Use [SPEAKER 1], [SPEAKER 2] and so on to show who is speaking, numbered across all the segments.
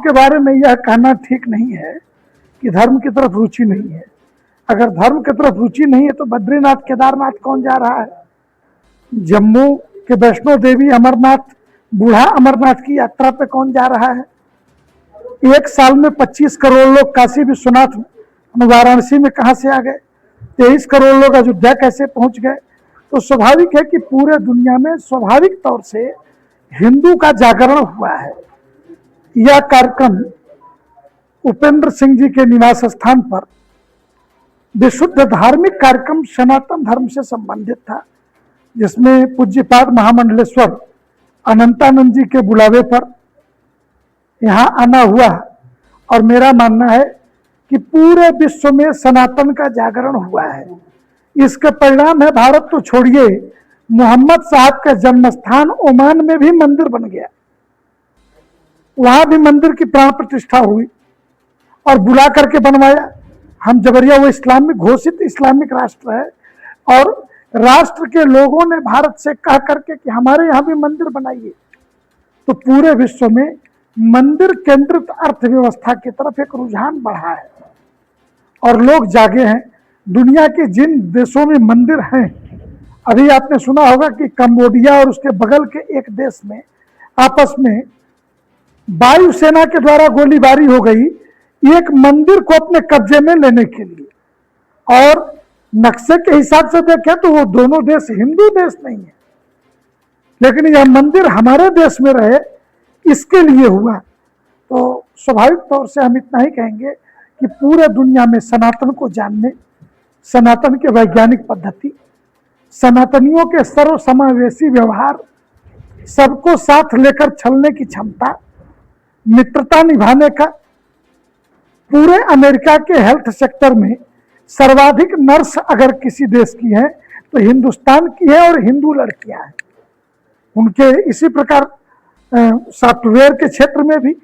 [SPEAKER 1] के बारे में यह कहना ठीक नहीं है कि धर्म की तरफ रुचि नहीं है। अगर धर्म की तरफ रुचि नहीं है तो बद्रीनाथ केदारनाथ कौन जा रहा है? जम्मू के वैष्णो देवी अमरनाथ, बूढ़ा अमरनाथ की यात्रा पे कौन जा रहा है? एक साल में 25 करोड़ लोग काशी विश्वनाथ वाराणसी में कहां से आ गए? 23 करोड़ लोग अयोध्या कैसे पहुंच गए? तो स्वाभाविक है कि पूरे दुनिया में स्वाभाविक तौर से हिंदू का जागरण हुआ है। यह कार्यक्रम उपेंद्र सिंह जी के निवास स्थान पर विशुद्ध धार्मिक कार्यक्रम सनातन धर्म से संबंधित था, जिसमें पूज्यपाद महामंडलेश्वर अनंतानंद जी के बुलावे पर यहाँ आना हुआ। और मेरा मानना है कि पूरे विश्व में सनातन का जागरण हुआ है। इसके परिणाम है, भारत तो छोड़िए, मोहम्मद साहब का जन्म स्थान ओमान में भी मंदिर बन गया, वहां भी मंदिर की प्राण प्रतिष्ठा हुई और बुला करके बनवाया। हम जबरिया वो इस्लामिक घोषित इस्लामिक राष्ट्र है और राष्ट्र के लोगों ने भारत से कह करके कि हमारे यहाँ भी मंदिर बनाइए। तो पूरे विश्व में मंदिर केंद्रित अर्थव्यवस्था की तरफ एक रुझान बढ़ा है और लोग जागे हैं। दुनिया के जिन देशों में मंदिर हैं, अभी आपने सुना होगा कि कंबोडिया और उसके बगल के एक देश में आपस में वायुसेना के द्वारा गोलीबारी हो गई एक मंदिर को अपने कब्जे में लेने के लिए। और नक्शे के हिसाब से देखें तो वो दोनों देश हिंदू देश नहीं है, लेकिन यह मंदिर हमारे देश में रहे इसके लिए हुआ। तो स्वाभाविक तौर से हम इतना ही कहेंगे कि पूरे दुनिया में सनातन को जानने, सनातन के वैज्ञानिक पद्धति, सनातनियों के सर्वसमावेशी व्यवहार, सबको साथ लेकर चलने की क्षमता, मित्रता निभाने का, पूरे अमेरिका के हेल्थ सेक्टर में सर्वाधिक नर्स अगर किसी देश की है तो हिंदुस्तान की है और हिंदू लड़कियां हैं उनके। इसी प्रकार सॉफ्टवेयर के क्षेत्र में भी,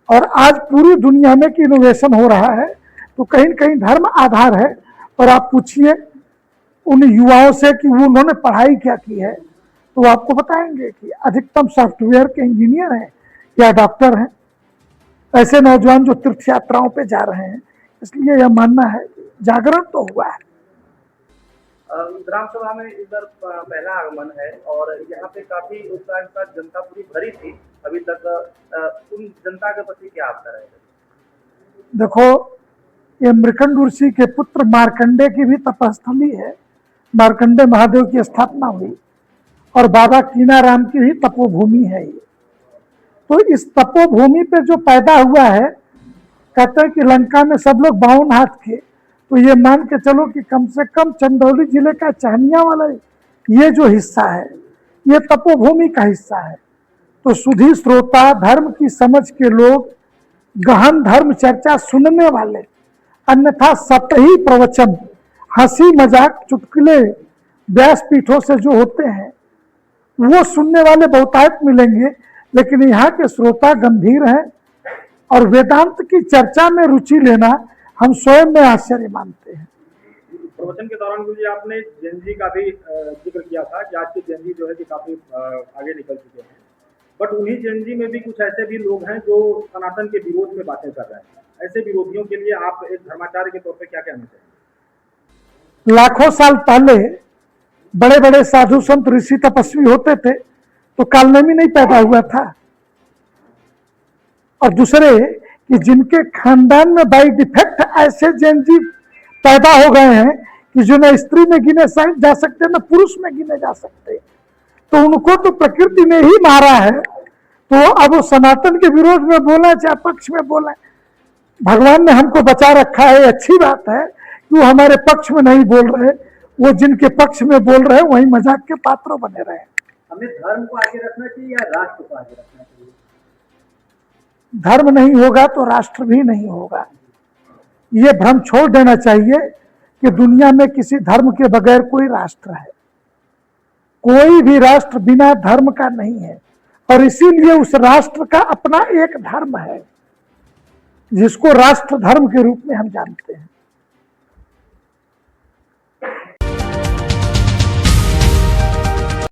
[SPEAKER 1] और आज पूरी दुनिया में कि इनोवेशन हो रहा है तो कहीं न कहीं धर्म आधार है। और आप पूछिए उन युवाओं से कि वो उन्होंने पढ़ाई क्या की है, तो आपको बताएंगे कि अधिकतम सॉफ्टवेयर के इंजीनियर हैं या डॉक्टर हैं। ऐसे नौजवान जो तीर्थ यात्राओं पे जा रहे हैं, इसलिए यह मानना है जागरण तो हुआ है।
[SPEAKER 2] ग्राम सभा में इस बार पहला आगमन है और यहाँ पे काफी उत्साह के साथ जनता पूरी भरी थी। अभी तक उन जनता के प्रति क्या आपका रहेगा?
[SPEAKER 1] देखो, ये मृकंड ऋषि के पुत्र मार्कंडे की भी तपस्थली है। मार्कंडे महादेव की स्थापना हुई और बाबा कीनाराम की ही तपोभूमि है ये। तो इस तपोभूमि पे जो पैदा हुआ है, कहते हैं कि लंका में सब लोग 52 हाथ के, तो ये मान के चलो कि कम से कम चंदौली जिले का चाहनिया वाला ये जो हिस्सा है ये तपोभूमि का हिस्सा है। तो सुधी श्रोता, धर्म की समझ के लोग, गहन धर्म चर्चा सुनने वाले, अन्यथा सतही प्रवचन, हंसी मजाक, चुटकुले व्यासपीठों से जो होते हैं वो सुनने वाले बहुतायत मिलेंगे, लेकिन यहाँ के श्रोता गंभीर हैं और वेदांत की चर्चा में रुचि लेना हम स्वयं में आश्चर्य मानते हैं।
[SPEAKER 2] प्रवचन के दौरान गुरुजी आपने जेनजी का भी जिक्र किया था कि आज के जेनजी जो है कि काफी आगे निकल चुके हैं, बट उन्हीं जेनजी में भी कुछ ऐसे भी लोग हैं जो सनातन के विरोध में बातें कर रहे हैं। ऐसे विरोधियों के लिए आप एक धर्माचार्य के तौर पे क्या कहना चाहिए?
[SPEAKER 1] लाखों साल पहले बड़े बड़े साधु संत ऋषि तपस्वी होते थे तो कालनेमी नहीं पैदा हुआ था। और दूसरे कि जिनके खानदान में बाई डिफेक्ट ऐसे जैन जी पैदा हो गए हैं कि जो न स्त्री में गिने जा सकते न पुरुष में गिने जा सकते, तो उनको तो प्रकृति ने ही मारा है। तो अब वो सनातन के विरोध में बोला चाहे पक्ष में बोला, भगवान ने हमको बचा रखा है। अच्छी बात है कि वो हमारे पक्ष में नहीं बोल रहे, वो जिनके पक्ष में बोल रहे वही मजाक के पात्र बने रहे।
[SPEAKER 2] हमें धर्म को आगे रखना चाहिए या राष्ट्र को आगे रखना चाहिए?
[SPEAKER 1] धर्म नहीं होगा तो राष्ट्र भी नहीं होगा। ये भ्रम छोड़ देना चाहिए कि दुनिया में किसी धर्म के बगैर कोई राष्ट्र है। कोई भी राष्ट्र बिना धर्म का नहीं है और इसीलिए उस राष्ट्र का अपना एक धर्म है जिसको राष्ट्र धर्म के रूप में हम जानते हैं।